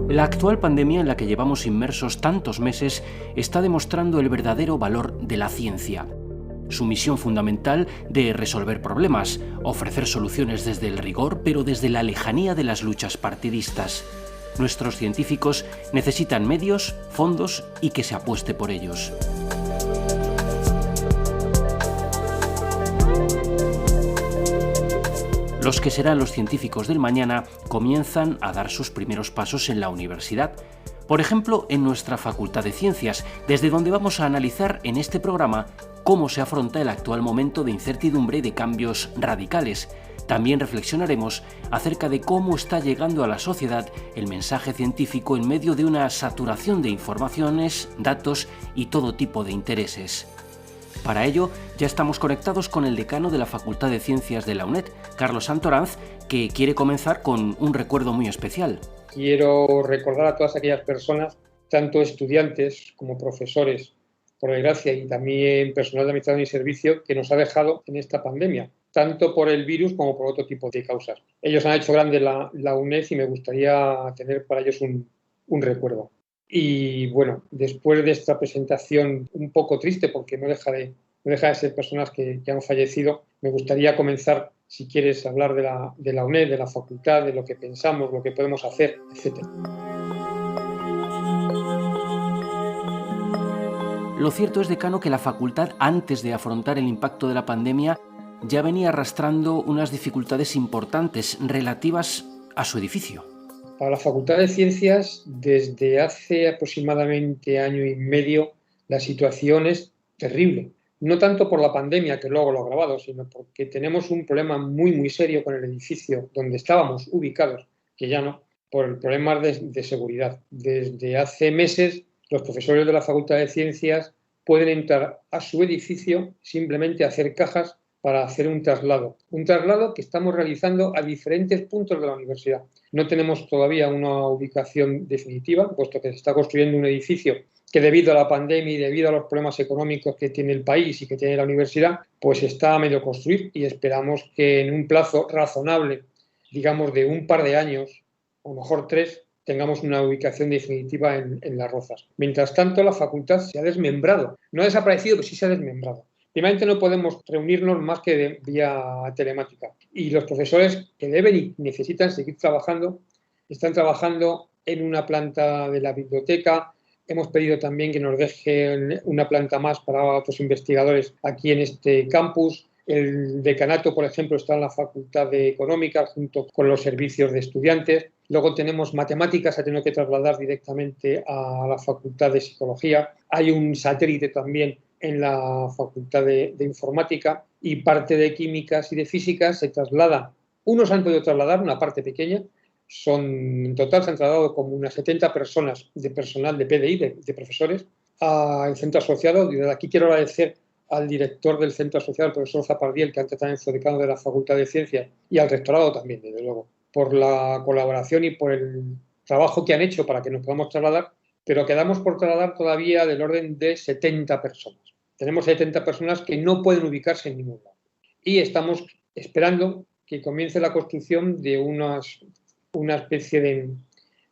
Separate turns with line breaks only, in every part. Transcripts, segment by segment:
La actual pandemia en la que llevamos inmersos tantos meses está demostrando el verdadero valor de la ciencia. Su misión fundamental de resolver problemas, ofrecer soluciones desde el rigor, pero desde la lejanía de las luchas partidistas. Nuestros científicos necesitan medios, fondos y que se apueste por ellos. Los que serán los científicos del mañana comienzan a dar sus primeros pasos en la universidad. Por ejemplo, en nuestra Facultad de Ciencias, desde donde vamos a analizar en este programa cómo se afronta el actual momento de incertidumbre y de cambios radicales. También reflexionaremos acerca de cómo está llegando a la sociedad el mensaje científico en medio de una saturación de informaciones, datos y todo tipo de intereses. Para ello, ya estamos conectados con el decano de la Facultad de Ciencias de la UNED, Carlos Santoranz, que quiere comenzar con un recuerdo muy especial.
Quiero recordar a todas aquellas personas, tanto estudiantes como profesores, por desgracia, y también personal de administración y servicio, que nos ha dejado en esta pandemia, tanto por el virus como por otro tipo de causas. Ellos han hecho grande la UNED y me gustaría tener para ellos un recuerdo. Y bueno, después de esta presentación un poco triste, porque no deja de ser personas que han fallecido, me gustaría comenzar, si quieres, hablar de la UNED, de la facultad, de lo que pensamos, lo que podemos hacer, etc.
Lo cierto es, decano, que la facultad, antes de afrontar el impacto de la pandemia, ya venía arrastrando unas dificultades importantes relativas a su edificio.
Para la Facultad de Ciencias, desde hace aproximadamente año y medio, la situación es terrible. No tanto por la pandemia, que luego lo ha agravado, sino porque tenemos un problema muy, muy serio con el edificio donde estábamos ubicados, que ya no, por problemas de seguridad. Desde hace meses, los profesores de la Facultad de Ciencias pueden entrar a su edificio simplemente a hacer cajas para hacer un traslado que estamos realizando a diferentes puntos de la universidad. No tenemos todavía una ubicación definitiva, puesto que se está construyendo un edificio que debido a la pandemia y debido a los problemas económicos que tiene el país y que tiene la universidad, pues está a medio construir y esperamos que en un plazo razonable, digamos de un par de años, o a lo mejor 3, tengamos una ubicación definitiva en Las Rozas. Mientras tanto, la facultad se ha desmembrado. No ha desaparecido, pero sí se ha desmembrado. Primeramente no podemos reunirnos más que vía telemática y los profesores que deben y necesitan seguir trabajando están trabajando en una planta de la biblioteca. Hemos pedido también que nos dejen una planta más para otros investigadores aquí en este campus. El decanato, por ejemplo, está en la Facultad de Económicas junto con los servicios de estudiantes. Luego tenemos matemáticas, ha tenido que trasladar directamente a la Facultad de Psicología. Hay un satélite también en la Facultad de Informática y parte de Químicas y de Físicas se traslada. Unos han podido trasladar una parte pequeña, en total se han trasladado como unas 70 personas de personal de PDI, de profesores, al centro asociado. Y desde aquí quiero agradecer al director del centro asociado, el profesor Zapardiel, que antes también fue decano de la Facultad de Ciencias, y al rectorado también, desde luego, por la colaboración y por el trabajo que han hecho para que nos podamos trasladar, pero quedamos por trasladar todavía del orden de 70 personas. Tenemos 70 personas que no pueden ubicarse en ningún lado. Y estamos esperando que comience la construcción de una especie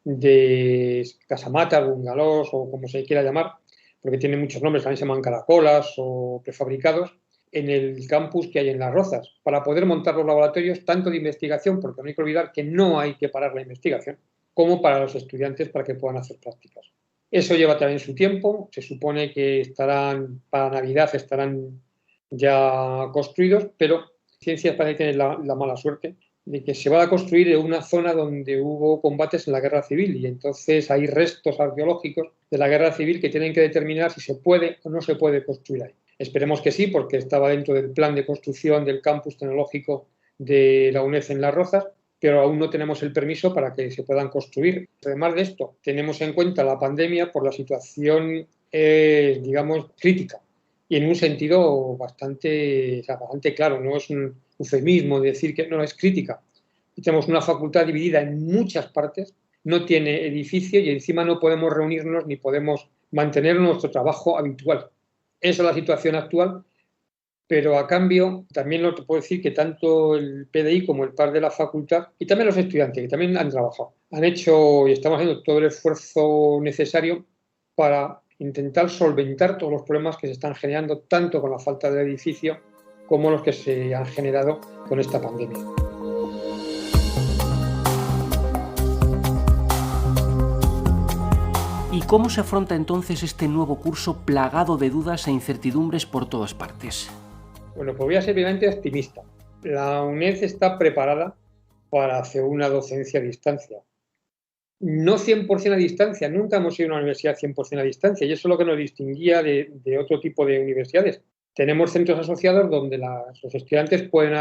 de casamatas, bungalows o como se quiera llamar, porque tiene muchos nombres, también se llaman caracolas o prefabricados, en el campus que hay en Las Rozas, para poder montar los laboratorios tanto de investigación, porque no hay que olvidar que no hay que parar la investigación, como para los estudiantes para que puedan hacer prácticas. Eso lleva también su tiempo, se supone que para Navidad estarán ya construidos, pero Ciencias parece tener la mala suerte de que se va a construir en una zona donde hubo combates en la Guerra Civil y entonces hay restos arqueológicos de la Guerra Civil que tienen que determinar si se puede o no se puede construir ahí. Esperemos que sí, porque estaba dentro del plan de construcción del campus tecnológico de la UNED en Las Rozas, pero aún no tenemos el permiso para que se puedan construir. Además de esto, tenemos en cuenta la pandemia por la situación, digamos, crítica y en un sentido bastante claro, no es un eufemismo decir que no es crítica. Y tenemos una facultad dividida en muchas partes no tiene edificio y encima no podemos reunirnos ni podemos mantener nuestro trabajo habitual. Esa es la situación actual, pero a cambio también lo que puedo decir que tanto el PDI como el PAR de la facultad y también los estudiantes que también han trabajado, han hecho y estamos haciendo todo el esfuerzo necesario para intentar solventar todos los problemas que se están generando tanto con la falta de edificio como los que se han generado con esta pandemia.
¿Y cómo se afronta entonces este nuevo curso plagado de dudas e incertidumbres por todas partes?
Bueno, pues voy a ser primeramente optimista. La UNED está preparada para hacer una docencia a distancia. No 100% a distancia, nunca hemos sido una universidad 100% a distancia y eso es lo que nos distinguía de otro tipo de universidades. Tenemos centros asociados donde los estudiantes pueden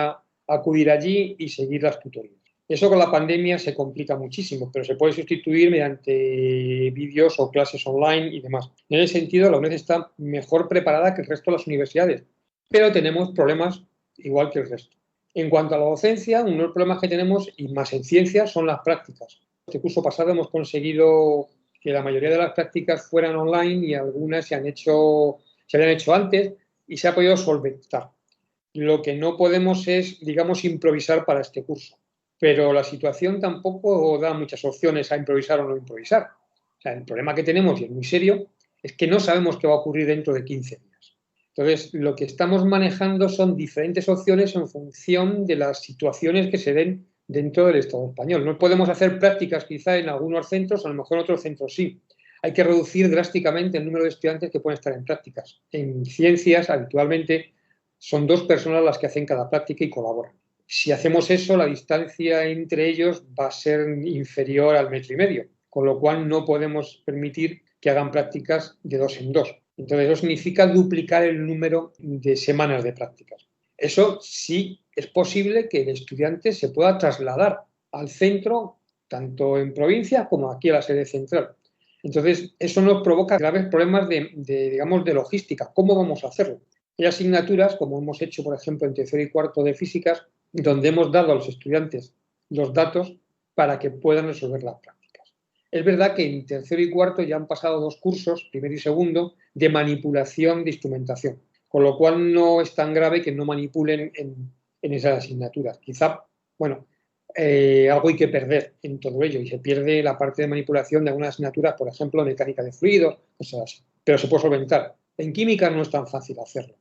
acudir allí y seguir las tutorías. Eso con la pandemia se complica muchísimo, pero se puede sustituir mediante vídeos o clases online y demás. En ese sentido, la UNED está mejor preparada que el resto de las universidades, pero tenemos problemas igual que el resto. En cuanto a la docencia, uno de los problemas que tenemos, y más en ciencias, son las prácticas. Este curso pasado hemos conseguido que la mayoría de las prácticas fueran online y algunas se habían hecho antes y se ha podido solventar. Lo que no podemos es, digamos, improvisar para este curso. Pero la situación tampoco da muchas opciones a improvisar o no improvisar. O sea, el problema que tenemos, y es muy serio, es que no sabemos qué va a ocurrir dentro de 15 días. Entonces, lo que estamos manejando son diferentes opciones en función de las situaciones que se den dentro del Estado español. No podemos hacer prácticas quizá en algunos centros, a lo mejor en otros centros sí. Hay que reducir drásticamente el número de estudiantes que pueden estar en prácticas. En ciencias, habitualmente, son 2 personas las que hacen cada práctica y colaboran. Si hacemos eso, la distancia entre ellos va a ser inferior al 1,5 metros, con lo cual no podemos permitir que hagan prácticas de 2 en 2. Entonces, eso significa duplicar el número de semanas de prácticas. Eso sí es posible que el estudiante se pueda trasladar al centro, tanto en provincia como aquí a la sede central. Entonces, eso nos provoca graves problemas de logística. ¿Cómo vamos a hacerlo? Hay asignaturas, como hemos hecho, por ejemplo, en tercero y cuarto de físicas, donde hemos dado a los estudiantes los datos para que puedan resolver las prácticas. Es verdad que en tercero y cuarto ya han pasado 2 cursos, primero y segundo, de manipulación de instrumentación, con lo cual no es tan grave que no manipulen en esas asignaturas. Quizá, bueno, algo hay que perder en todo ello y se pierde la parte de manipulación de algunas asignaturas, por ejemplo, mecánica de fluidos, cosas así, pero se puede solventar. En química no es tan fácil hacerlo.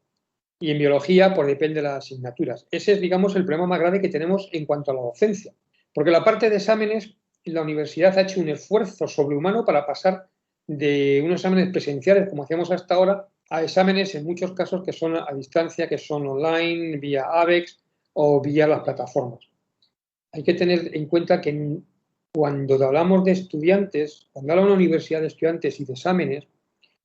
Y en biología, pues depende de las asignaturas. Ese es, digamos, el problema más grave que tenemos en cuanto a la docencia. Porque la parte de exámenes, la universidad ha hecho un esfuerzo sobrehumano para pasar de unos exámenes presenciales, como hacíamos hasta ahora, a exámenes en muchos casos que son a distancia, que son online, vía ABEX o vía las plataformas. Hay que tener en cuenta que cuando hablamos de estudiantes, cuando habla una universidad de estudiantes y de exámenes,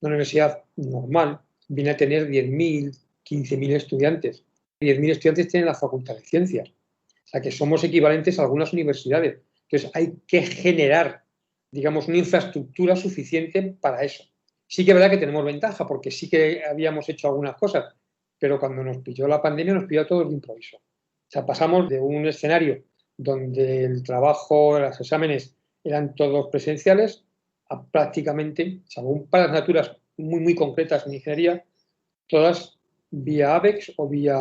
una universidad normal viene a tener 10.000, 15.000 estudiantes. 10.000 estudiantes tienen la Facultad de Ciencias. O sea que somos equivalentes a algunas universidades. Entonces hay que generar, digamos, una infraestructura suficiente para eso. Sí que es verdad que tenemos ventaja porque sí que habíamos hecho algunas cosas, pero cuando nos pilló la pandemia nos pilló a todos de improviso. O sea, pasamos de un escenario donde el trabajo, los exámenes eran todos presenciales a prácticamente, salvo un par de asignaturas muy, muy concretas en ingeniería, todas vía ABEX o vía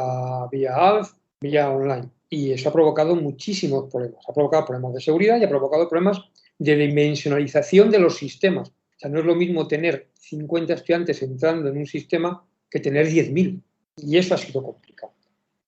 ALF, vía online. Y eso ha provocado muchísimos problemas. Ha provocado problemas de seguridad y ha provocado problemas de dimensionalización de los sistemas. O sea, no es lo mismo tener 50 estudiantes entrando en un sistema que tener 10.000. Y eso ha sido complicado.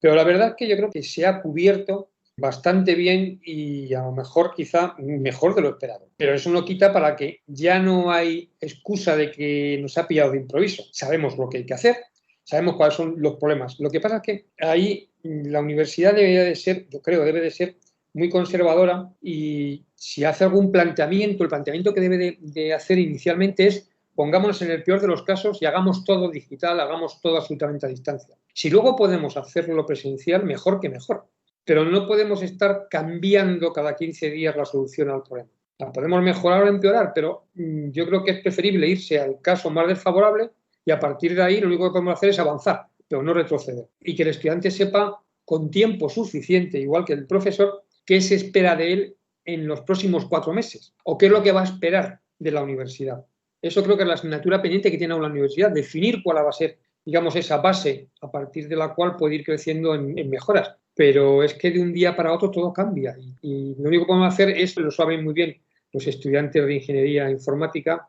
Pero la verdad es que yo creo que se ha cubierto bastante bien y a lo mejor quizá mejor de lo esperado. Pero eso no quita para que ya no hay excusa de que nos ha pillado de improviso. Sabemos lo que hay que hacer, sabemos cuáles son los problemas. Lo que pasa es que ahí la universidad debería de ser, yo creo, debe de ser muy conservadora y si hace algún planteamiento, el planteamiento que debe de hacer inicialmente es pongámonos en el peor de los casos y hagamos todo digital, hagamos todo absolutamente a distancia. Si luego podemos hacerlo presencial, mejor que mejor. Pero no podemos estar cambiando cada 15 días la solución al problema. La podemos mejorar o empeorar, pero yo creo que es preferible irse al caso más desfavorable y a partir de ahí lo único que podemos hacer es avanzar, pero no retroceder. Y que el estudiante sepa con tiempo suficiente, igual que el profesor, qué se espera de él en los próximos 4 meses? ¿O qué es lo que va a esperar de la universidad? Eso creo que es la asignatura pendiente que tiene la universidad, definir cuál va a ser, digamos, esa base a partir de la cual puede ir creciendo en mejoras. Pero es que de un día para otro todo cambia y lo único que podemos hacer es, lo saben muy bien los estudiantes de ingeniería informática,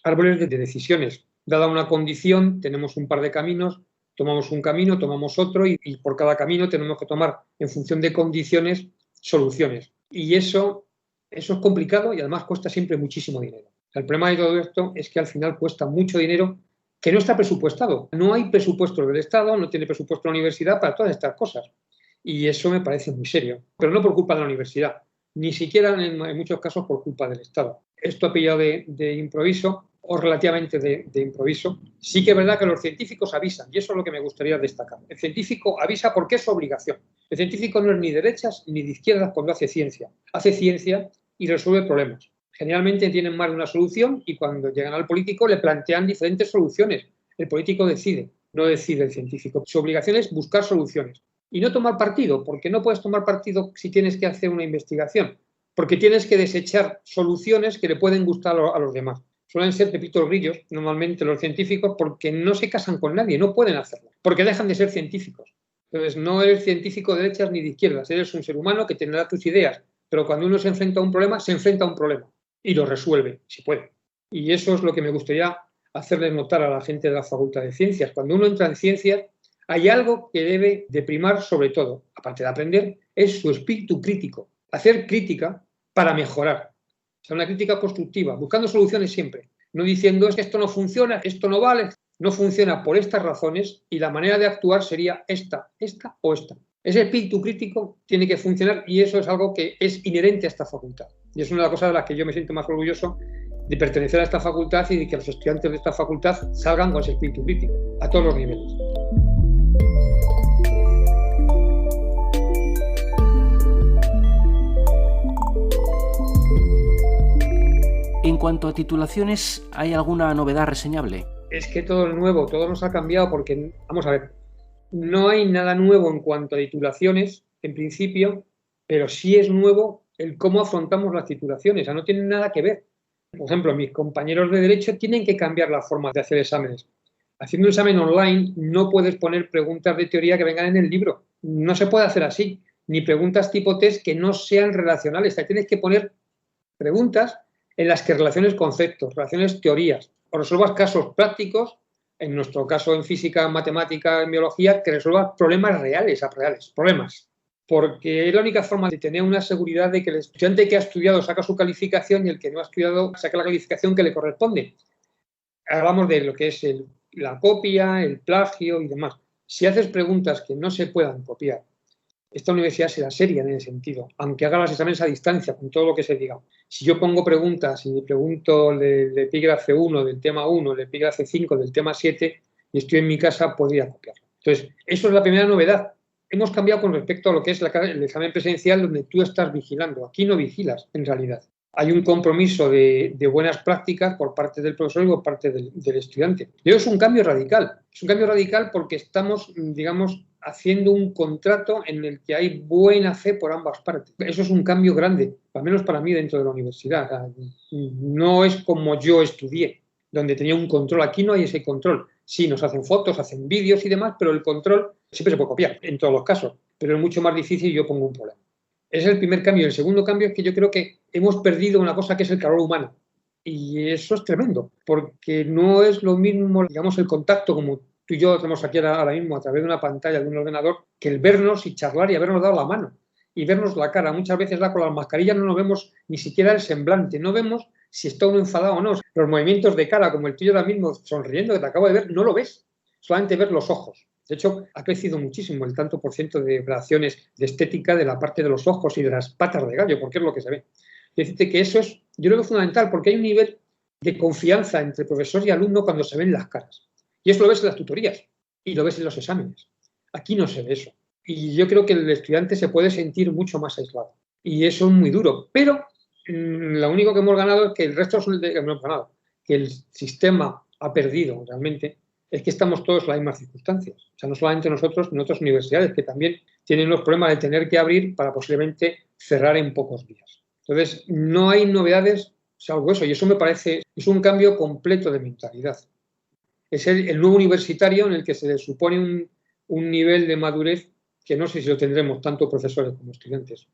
árboles de decisiones. Dada una condición, tenemos un par de caminos, tomamos un camino, tomamos otro y por cada camino tenemos que tomar, en función de condiciones, soluciones. Y eso es complicado y además cuesta siempre muchísimo dinero. El problema de todo esto es que al final cuesta mucho dinero que no está presupuestado. No hay presupuesto del Estado, no tiene presupuesto la universidad para todas estas cosas. Y eso me parece muy serio. Pero no por culpa de la universidad, ni siquiera en muchos casos por culpa del Estado. Esto ha pillado de improviso o relativamente de improviso. Sí que es verdad que los científicos avisan y eso es lo que me gustaría destacar. El científico avisa porque es su obligación. El científico no es ni de derechas ni de izquierdas cuando hace ciencia. Hace ciencia y resuelve problemas. Generalmente tienen más de una solución y cuando llegan al político le plantean diferentes soluciones. El político decide, no decide el científico. Su obligación es buscar soluciones y no tomar partido, porque no puedes tomar partido si tienes que hacer una investigación, porque tienes que desechar soluciones que le pueden gustar a los demás. Suelen ser pepitos grillos, normalmente los científicos, porque no se casan con nadie, no pueden hacerlo, porque dejan de ser científicos. Entonces, no eres científico de derechas ni de izquierdas, eres un ser humano que tendrá tus ideas, pero cuando uno se enfrenta a un problema, se enfrenta a un problema y lo resuelve, si puede. Y eso es lo que me gustaría hacerles notar a la gente de la Facultad de Ciencias. Cuando uno entra en ciencias, hay algo que debe de primar sobre todo, aparte de aprender, es su espíritu crítico. Hacer crítica para mejorar. O sea, una crítica constructiva, buscando soluciones siempre. No diciendo es que esto no funciona, esto no vale, no funciona por estas razones y la manera de actuar sería esta o esta. Ese espíritu crítico tiene que funcionar y eso es algo que es inherente a esta facultad. Y es una de las cosas de las que yo me siento más orgulloso de pertenecer a esta facultad y de que los estudiantes de esta facultad salgan con ese espíritu crítico, a todos los niveles.
En cuanto a titulaciones, ¿hay alguna novedad reseñable?
Es que todo es nuevo, todo nos ha cambiado porque, vamos a ver, no hay nada nuevo en cuanto a titulaciones, en principio, pero sí es nuevo el cómo afrontamos las titulaciones, o sea, no tienen nada que ver. Por ejemplo, mis compañeros de Derecho tienen que cambiar la forma de hacer exámenes. Haciendo un examen online no puedes poner preguntas de teoría que vengan en el libro. No se puede hacer así, ni preguntas tipo test que no sean relacionales. O sea, tienes que poner preguntas en las que relaciones conceptos, relaciones teorías, o resuelvas casos prácticos, en nuestro caso en física, matemática, en biología, que resuelvas problemas reales, problemas. Porque es la única forma de tener una seguridad de que el estudiante que ha estudiado saca su calificación y el que no ha estudiado saca la calificación que le corresponde. Hablamos de lo que es la copia, el plagio y demás. Si haces preguntas que no se puedan copiar, esta universidad será seria en ese sentido, aunque haga los exámenes a distancia, con todo lo que se diga. Si yo pongo preguntas y pregunto del epígrafe 1 del tema 1, el epígrafe 5 del tema 7, y estoy en mi casa, podría copiarlo. Entonces, eso es la primera novedad. Hemos cambiado con respecto a lo que es el examen presencial, donde tú estás vigilando. Aquí no vigilas, en realidad. Hay un compromiso de buenas prácticas por parte del profesor y por parte del estudiante. Y eso es un cambio radical. Es un cambio radical porque estamos, digamos, haciendo un contrato en el que hay buena fe por ambas partes. Eso es un cambio grande, al menos para mí dentro de la universidad. No es como yo estudié, donde tenía un control. Aquí no hay ese control. Sí, nos hacen fotos, hacen vídeos y demás, pero el control siempre se puede copiar, en todos los casos. Pero es mucho más difícil y yo pongo un problema. Ese es el primer cambio. El segundo cambio es que yo creo que hemos perdido una cosa que es el calor humano. Y eso es tremendo, porque no es lo mismo, digamos, el contacto como tú y yo tenemos aquí ahora mismo a través de una pantalla de un ordenador, que el vernos y charlar y habernos dado la mano y vernos la cara. Muchas veces con las mascarillas no nos vemos ni siquiera el semblante, no vemos si está uno enfadado o no. Los movimientos de cara, como el tuyo ahora mismo sonriendo que te acabo de ver, no lo ves, solamente ves los ojos. De hecho, ha crecido muchísimo el tanto por ciento de relaciones de estética de la parte de los ojos y de las patas de gallo, porque es lo que se ve. Decirte que eso es, yo creo que es fundamental, porque hay un nivel de confianza entre profesor y alumno cuando se ven las caras. Y eso lo ves en las tutorías y lo ves en los exámenes. Aquí no se ve eso. Y yo creo que el estudiante se puede sentir mucho más aislado. Y eso es muy duro. Pero lo único que hemos ganado es que el resto no hemos ganado. Que el sistema ha perdido realmente. Es que estamos todos en las mismas circunstancias. O sea, no solamente nosotros, sino otras universidades que también tienen los problemas de tener que abrir para posiblemente cerrar en pocos días. Entonces, no hay novedades salvo eso, y eso me parece, es un cambio completo de mentalidad. Es el nuevo universitario en el que se le supone un nivel de madurez que no sé si lo tendremos tanto profesores como estudiantes.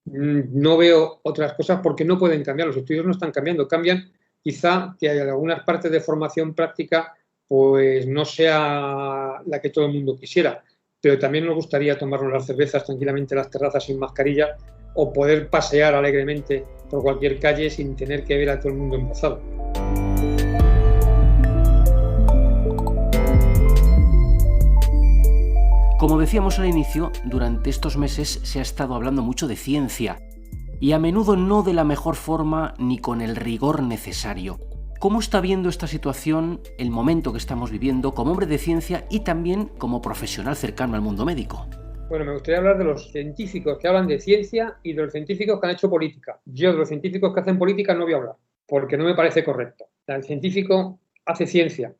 No veo otras cosas porque no pueden cambiar, los estudios no están cambiando, cambian quizá que algunas partes de formación práctica pues no sea la que todo el mundo quisiera, pero también nos gustaría tomarnos las cervezas tranquilamente en las terrazas sin mascarilla o poder pasear alegremente por cualquier calle sin tener que ver a todo el mundo embozado.
Como decíamos al inicio, durante estos meses se ha estado hablando mucho de ciencia, y a menudo no de la mejor forma ni con el rigor necesario. ¿Cómo está viendo esta situación, el momento que estamos viviendo, como hombre de ciencia y también como profesional cercano al mundo médico?
Bueno, me gustaría hablar de los científicos que hablan de ciencia y de los científicos que han hecho política. Yo de los científicos que hacen política no voy a hablar, porque no me parece correcto. El científico hace ciencia.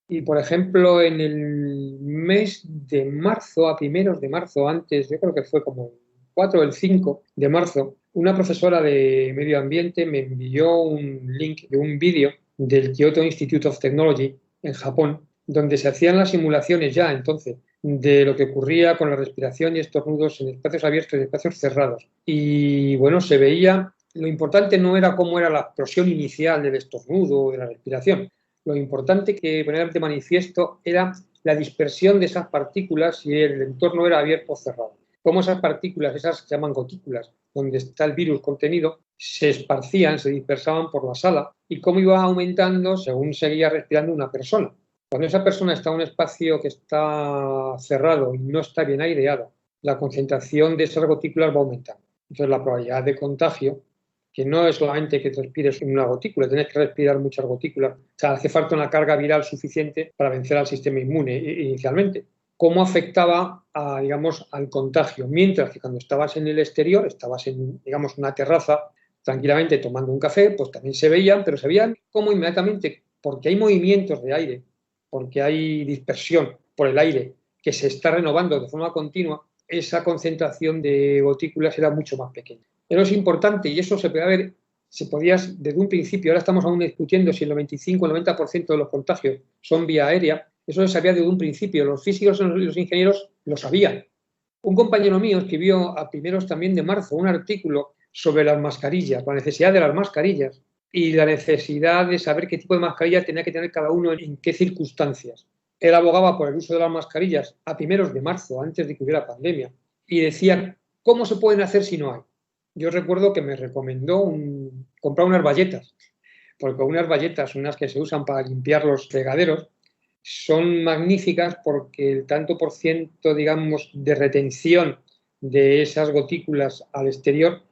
Y, por ejemplo, en el mes de marzo, a primeros de marzo, antes, yo creo que fue como el 4 o el 5 de marzo, una profesora de medio ambiente me envió un link de un vídeo del Kyoto Institute of Technology en Japón, donde se hacían las simulaciones ya entonces de lo que ocurría con la respiración y estornudos en espacios abiertos y espacios cerrados. Y bueno, se veía, lo importante no era cómo era la explosión inicial del estornudo o de la respiración. Lo importante que poner de manifiesto era la dispersión de esas partículas si el entorno era abierto o cerrado. Cómo esas partículas, esas se llaman gotículas, donde está el virus contenido, se esparcían, se dispersaban por la sala y cómo iba aumentando según seguía respirando una persona. Cuando esa persona está en un espacio que está cerrado y no está bien aireado, la concentración de esas gotículas va aumentando. Entonces la probabilidad de contagio, que no es solamente que te respires una gotícula, tienes que respirar muchas gotículas. O sea, hace falta una carga viral suficiente para vencer al sistema inmune inicialmente. ¿Cómo afectaba digamos, al contagio? Mientras que cuando estabas en el exterior, estabas en, digamos, una terraza, tranquilamente tomando un café, pues también se veían, pero se veían como inmediatamente, porque hay movimientos de aire, porque hay dispersión por el aire que se está renovando de forma continua, esa concentración de gotículas era mucho más pequeña. Pero es importante y eso se puede ver, se podía desde un principio, ahora estamos aún discutiendo si el 95 o el 90% de los contagios son vía aérea, eso se sabía desde un principio, los físicos y los ingenieros lo sabían. Un compañero mío escribió a primeros también de marzo un artículo sobre las mascarillas, la necesidad de las mascarillas y la necesidad de saber qué tipo de mascarilla tenía que tener cada uno en qué circunstancias. Él abogaba por el uso de las mascarillas a primeros de marzo, antes de que hubiera pandemia, y decía, ¿cómo se pueden hacer si no hay? Yo recuerdo que me recomendó comprar unas bayetas, porque unas bayetas, unas que se usan para limpiar los fregaderos, son magníficas porque el tanto por ciento, digamos, de retención de esas gotículas al exterior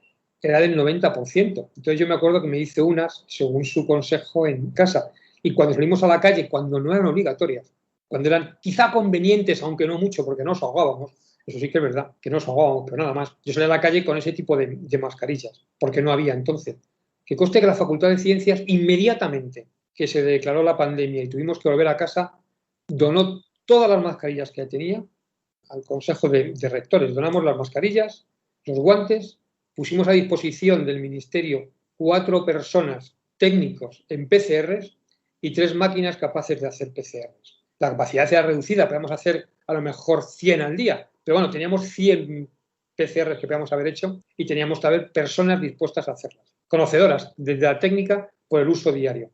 era del 90%. Entonces yo me acuerdo que me hice unas según su consejo en casa. Y cuando salimos a la calle, cuando no eran obligatorias, cuando eran quizá convenientes, aunque no mucho, porque no nos ahogábamos, eso sí que es verdad, que no nos ahogábamos, pero nada más. Yo salí a la calle con ese tipo de mascarillas, porque no había entonces. Que conste que la Facultad de Ciencias, inmediatamente que se declaró la pandemia y tuvimos que volver a casa, donó todas las mascarillas que tenía al Consejo de Rectores. Donamos las mascarillas, los guantes, pusimos a disposición del Ministerio 4 personas técnicos en PCRs y 3 máquinas capaces de hacer PCRs. La capacidad era reducida, podíamos hacer a lo mejor 100 al día, pero bueno, teníamos 100 PCRs que podíamos haber hecho y teníamos que haber personas dispuestas a hacerlas, conocedoras desde la técnica por el uso diario.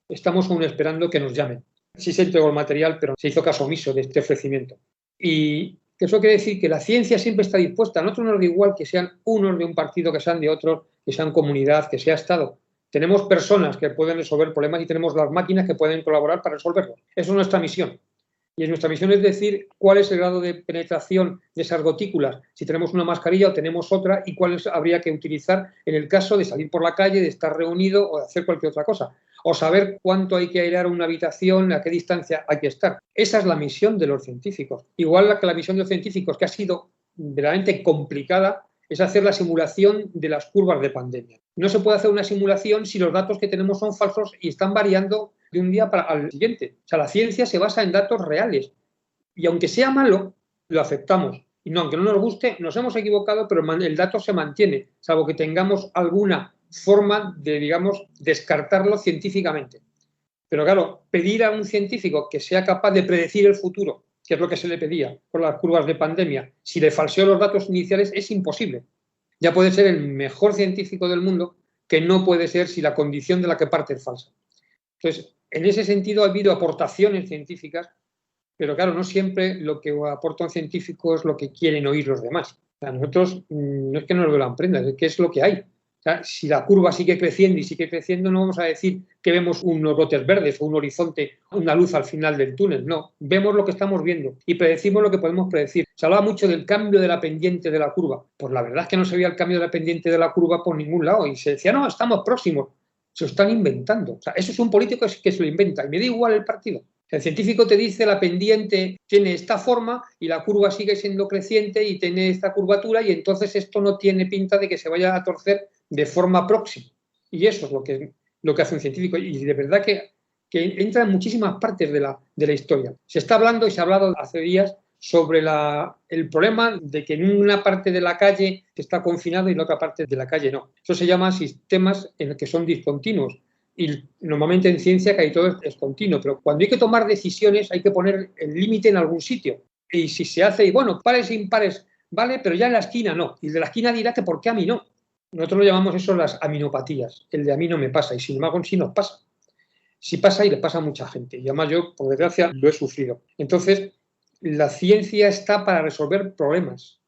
Estamos aún esperando que nos llamen. Sí se entregó el material, pero se hizo caso omiso de este ofrecimiento. Y eso quiere decir que la ciencia siempre está dispuesta. A nosotros nos da igual que sean unos de un partido, que sean de otro, que sean comunidad, que sea Estado. Tenemos personas que pueden resolver problemas y tenemos las máquinas que pueden colaborar para resolverlos. Eso es nuestra misión. Y nuestra misión es decir cuál es el grado de penetración de esas gotículas, si tenemos una mascarilla o tenemos otra, y cuáles habría que utilizar en el caso de salir por la calle, de estar reunido o de hacer cualquier otra cosa. O saber cuánto hay que airear una habitación, a qué distancia hay que estar. Esa es la misión de los científicos. Igual que la misión de los científicos, que ha sido verdaderamente complicada, es hacer la simulación de las curvas de pandemia. No se puede hacer una simulación si los datos que tenemos son falsos y están variando de un día al siguiente. O sea, la ciencia se basa en datos reales. Y aunque sea malo, lo aceptamos. Y no, aunque no nos guste, nos hemos equivocado, pero el dato se mantiene, salvo que tengamos alguna forma de, digamos, descartarlo científicamente. Pero claro, pedir a un científico que sea capaz de predecir el futuro, que es lo que se le pedía con las curvas de pandemia, si le falseó los datos iniciales, es imposible. Ya puede ser el mejor científico del mundo, que no puede ser si la condición de la que parte es falsa. Entonces, en ese sentido ha habido aportaciones científicas, pero claro, no siempre lo que aporta un científico es lo que quieren oír los demás. O sea, nosotros no es que nos lo dan prendas, es que es lo que hay. O sea, si la curva sigue creciendo y sigue creciendo, no vamos a decir que vemos unos brotes verdes o un horizonte, una luz al final del túnel. No, vemos lo que estamos viendo y predecimos lo que podemos predecir. Se hablaba mucho del cambio de la pendiente de la curva. Pues la verdad es que no se veía el cambio de la pendiente de la curva por ningún lado y se decía, no, estamos próximos. Se lo están inventando. O sea, eso es un político que se lo inventa y me da igual el partido. El científico te dice la pendiente tiene esta forma y la curva sigue siendo creciente y tiene esta curvatura y entonces esto no tiene pinta de que se vaya a torcer de forma próxima. Y eso es lo que hace un científico. Y de verdad que entra en muchísimas partes de la historia. Se está hablando y se ha hablado hace días sobre el problema de que en una parte de la calle está confinado y en otra parte de la calle no. Eso se llama sistemas en los que son discontinuos. Y normalmente en ciencia casi todo es continuo, pero cuando hay que tomar decisiones hay que poner el límite en algún sitio. Y si se hace, bueno, pares e impares, vale, pero ya en la esquina no. Y de la esquina dirá que ¿por qué a mí no? Nosotros lo llamamos eso las aminopatías. El de a mí no me pasa y sin embargo sí nos pasa. Sí pasa y le pasa a mucha gente. Y además yo, por desgracia, lo he sufrido. Entonces, la ciencia está para resolver problemas.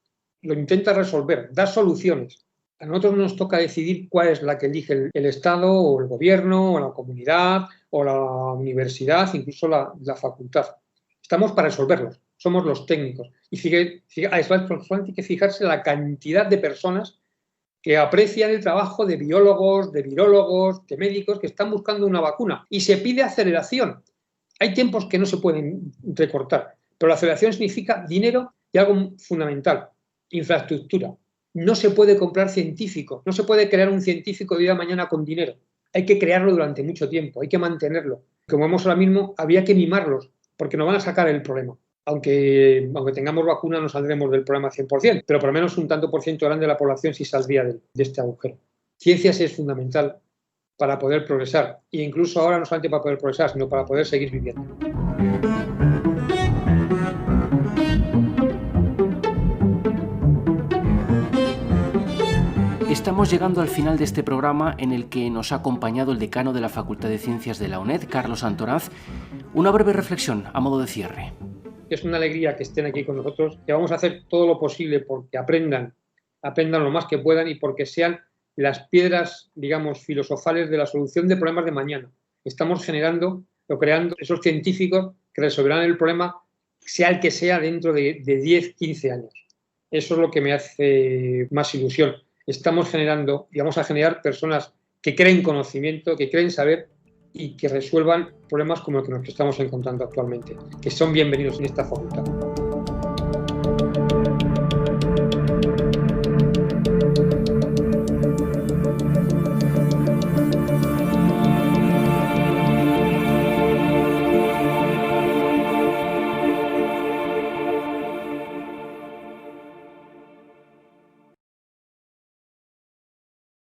Lo intenta resolver, da soluciones. A nosotros nos toca decidir cuál es la que elige el Estado o el gobierno o la comunidad o la universidad, incluso la facultad. Estamos para resolverlos, somos los técnicos. Y hay que fijarse en la cantidad de personas que aprecian el trabajo de biólogos, de virólogos, de médicos que están buscando una vacuna. Y se pide aceleración. Hay tiempos que no se pueden recortar, pero la aceleración significa dinero y algo fundamental, infraestructura. No se puede comprar científico, no se puede crear un científico de día a mañana con dinero. Hay que crearlo durante mucho tiempo, hay que mantenerlo. Como vemos ahora mismo, había que mimarlos, porque nos van a sacar el problema. Aunque tengamos vacuna no saldremos del problema 100%, pero por lo menos un tanto por ciento grande de la población sí saldría de este agujero. Ciencias es fundamental para poder progresar, e incluso ahora no solamente para poder progresar, sino para poder seguir viviendo.
Estamos llegando al final de este programa en el que nos ha acompañado el decano de la Facultad de Ciencias de la UNED, Carlos Santoraz. Una breve reflexión a modo de cierre.
Es una alegría que estén aquí con nosotros, que vamos a hacer todo lo posible porque aprendan lo más que puedan y porque sean las piedras, digamos, filosofales de la solución de problemas de mañana. Estamos generando o creando esos científicos que resolverán el problema, sea el que sea, dentro de 10, 15 años. Eso es lo que me hace más ilusión. Estamos generando y vamos a generar personas que creen conocimiento, que creen saber y que resuelvan problemas como el que nos estamos encontrando actualmente, que son bienvenidos en esta facultad.